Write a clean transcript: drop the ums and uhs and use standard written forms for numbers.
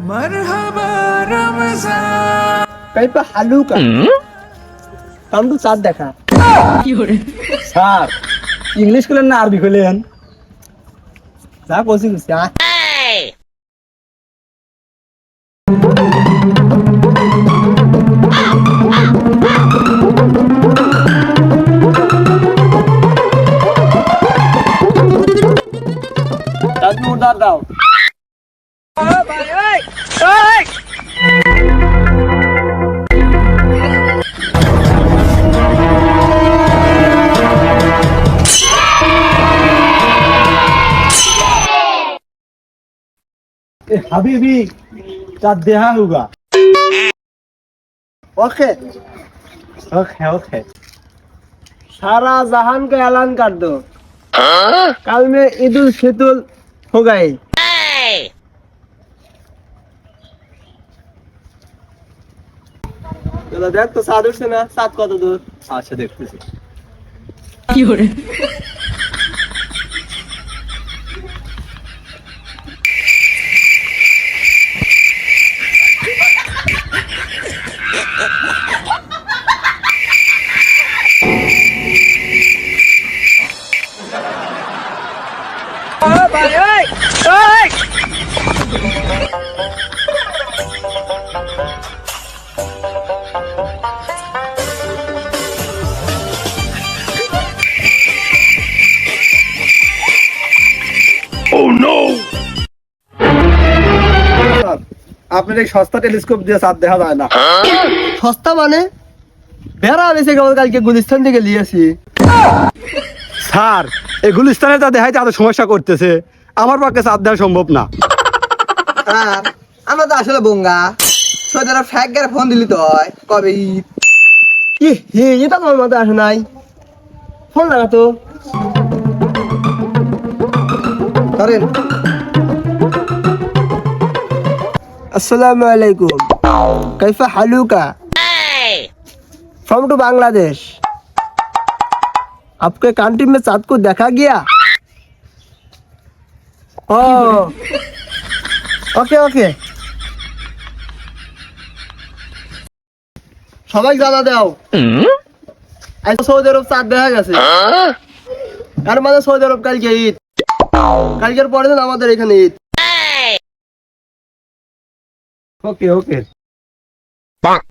मरहबा रमजान কাইপা হালুকা কামটু চাঁদ দেখা sir English কইলেন না আরবি কইলেন যা কইছি কইছি দাদু দাও हबीबी चाँद देखा होगा ओके ओके ओके सारा जहान का ऐलान कर दो कल में ईद उल फितर हो गई चलो देख तो साधु से ना साथ कत दूर अच्छा देखते আপনার এই সস্তা টেলিস্কোপ দিয়ে চাঁদ দেখা যায় না সস্তা মানে বেড়া বেশি কালকে গুলিস্তান থেকে নিয়েছি স্যার এই গুলিস্তানে যা দেখাইতে এত সমস্যা করতেছে আমার পক্ষে চাঁদ দেওয়া সম্ভব না আমরা তো আসলে বঙ্গা সৌদি আরব ফ্যাগের ফোন দিলি তো কবে ঈদ এটা তোমার মতো আসে নাই ফোন লাগা তো ধরেন अस्सलाम वालेकुम कैफा हालूका फ्रॉम टू बांग्लादेश आपके कंट्री में चाँद को देखा गया ओके ओके সবাই জানা দাও আজ সৌদি আরব চাঁদ দেখা গেছে তার মানে সৌদি আরব কালকে ঈদ কালকের পরের দিন আমাদের এখানে ঈদ ओके ओके